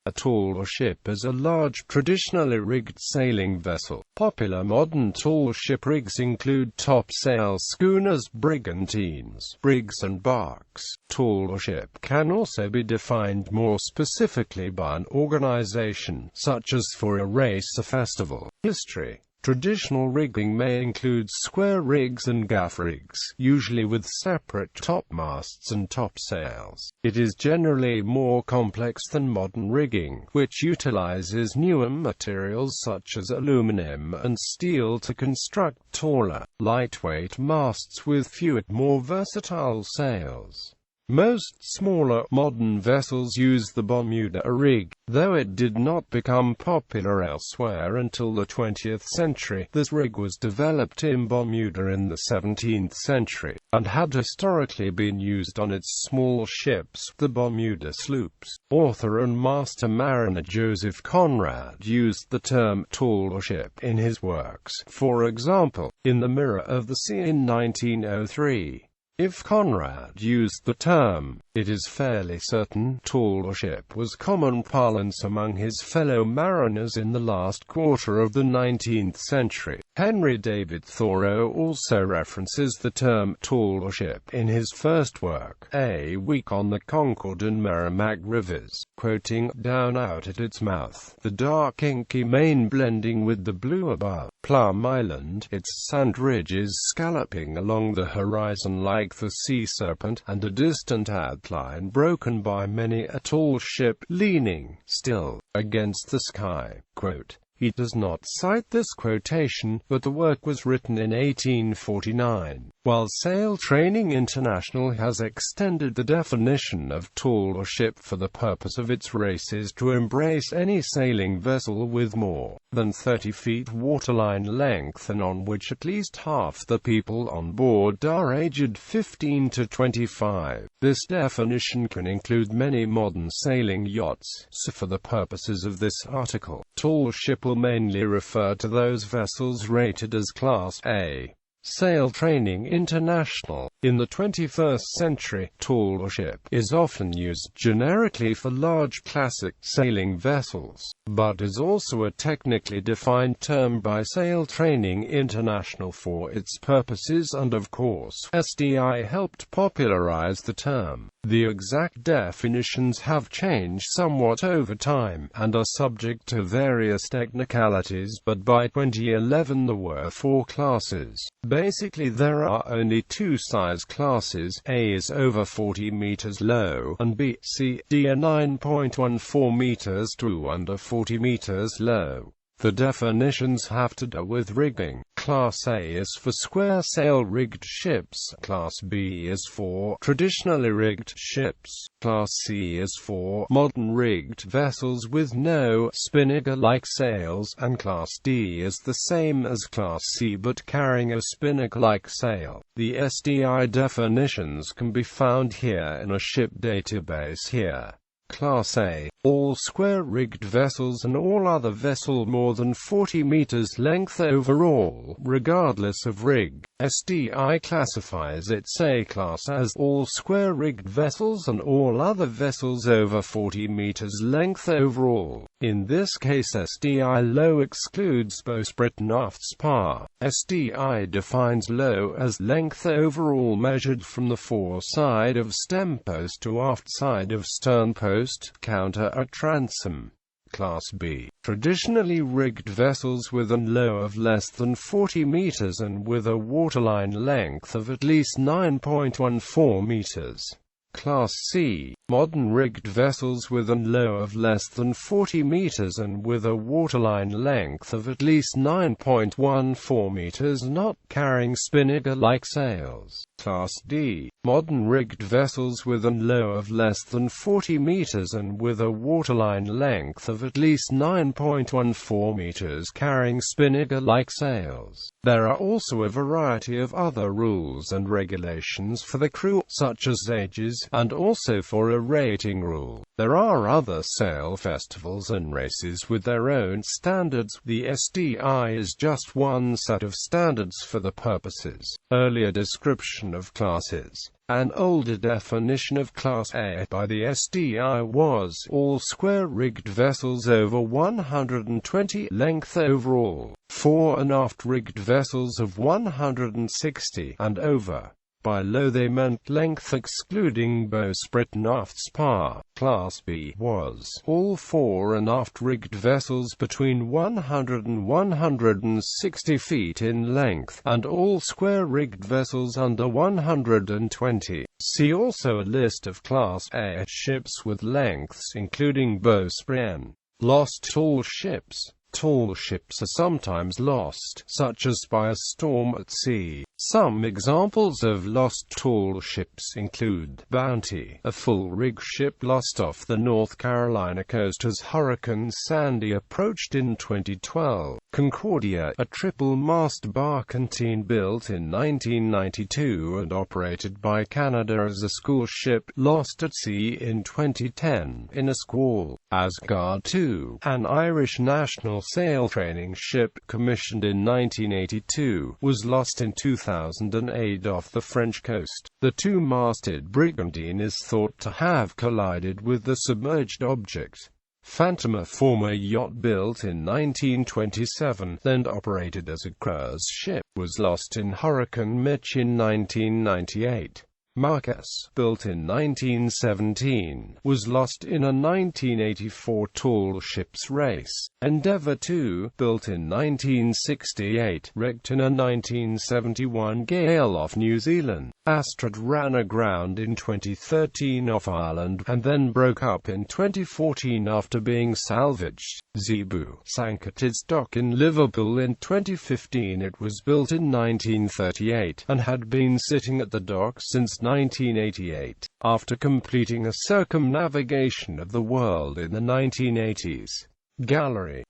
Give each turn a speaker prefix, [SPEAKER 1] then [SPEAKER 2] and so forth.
[SPEAKER 1] A tall ship is a large, traditionally rigged sailing vessel. Popular modern tall ship rigs include topsail schooners, brigantines, brigs and barques. Tall ship can also be defined more specifically by an organization, such as for a race or festival. History. Traditional rigging may include square rigs and gaff rigs, usually with separate topmasts and topsails. It is generally more complex than modern rigging, which utilizes newer materials such as aluminum and steel to construct taller, lightweight masts with fewer, more versatile sails. Most smaller, modern vessels use the Bermuda rig, though it did not become popular elsewhere until the 20th century. This rig was developed in Bermuda in the 17th century, and had historically been used on its small ships, the Bermuda sloops. Author and master mariner Joseph Conrad used the term tall ship in his works, for example, in The Mirror of the Sea in 1903. If Conrad used the term, it is fairly certain tall ship was common parlance among his fellow mariners in the last quarter of the 19th century. Henry David Thoreau also references the term tall ship in his first work, A Week on the Concord and Merrimack Rivers, quoting, "Down out at its mouth, the dark inky main blending with the blue above Plum Island, its sand ridges scalloping along the horizon like the sea serpent, and a distant outline broken by many a tall ship leaning, still, against the sky." Quote. He does not cite this quotation, but the work was written in 1849. While Sail Training International has extended the definition of tall ship for the purpose of its races to embrace any sailing vessel with more than 30 feet waterline length and on which at least half the people on board are aged 15 to 25. This definition can include many modern sailing yachts, so for the purposes of this article, tall ship will mainly refer to those vessels rated as Class A. Sail Training International. In the 21st century, tall ship is often used generically for large classic sailing vessels, but is also a technically defined term by Sail Training International for its purposes, and of course, STI helped popularize the term. The exact definitions have changed somewhat over time, and are subject to various technicalities, but by 2011 there were 4 classes. Basically there are only 2 size classes, A is over 40 meters low, and B, C, D are 9.14 meters to under 40 meters low. The definitions have to do with rigging. Class A is for square sail rigged ships, Class B is for traditionally rigged ships, Class C is for modern rigged vessels with no spinnaker-like sails, and Class D is the same as Class C but carrying a spinnaker-like sail. The SDI definitions can be found here in a ship database here. Class A, all square-rigged vessels and all other vessel more than 40 meters length overall, regardless of rig. SDI classifies its A-class as all square-rigged vessels and all other vessels over 40 meters length overall. In this case SDI low excludes bowsprit and aft spar. SDI defines low as length overall measured from the fore side of stem post to aft side of stern post, counter at transom. Class B, traditionally rigged vessels with a low of less than 40 meters and with a waterline length of at least 9.14 meters. Class C, modern rigged vessels with a low of less than 40 meters and with a waterline length of at least 9.14 meters not carrying spinnaker-like sails. Class D, modern rigged vessels with a low of less than 40 meters and with a waterline length of at least 9.14 meters carrying spinnaker-like sails. There are also a variety of other rules and regulations for the crew, such as ages, and also for a rating rule. There are other sail festivals and races with their own standards. The SDI is just one set of standards for the purposes. Earlier description definition of classes. An older definition of Class A by the SDI was all square-rigged vessels over 120 length overall, fore and aft rigged vessels of 160 and over. By low they meant length excluding bowsprit and aft spar. Class B was all fore and aft rigged vessels between 100 and 160 feet in length, and all square-rigged vessels under 120. See also a list of Class A ships with lengths including bowsprit. Lost tall ships. Tall ships are sometimes lost, such as by a storm at sea. Some examples of lost tall ships include Bounty, a full-rig ship lost off the North Carolina coast as Hurricane Sandy approached in 2012. Concordia, a triple-mast barkentine built in 1992 and operated by Canada as a school ship, lost at sea in 2010 in a squall. Asgard II, an Irish national sail training ship commissioned in 1982, was lost in 2008 off the French coast. The two-masted brigantine is thought to have collided with the submerged object. Phantom, a former yacht built in 1927, then operated as a cruise ship, was lost in Hurricane Mitch in 1998. Marcus, built in 1917, was lost in a 1984 tall ships race. Endeavour II, built in 1968, wrecked in a 1971 gale off New Zealand. Astrid ran aground in 2013 off Ireland, and then broke up in 2014 after being salvaged. Zebu sank at its dock in Liverpool in 2015. It was built in 1938, and had been sitting at the dock since 1988, after completing a circumnavigation of the world in the 1980s. Gallery.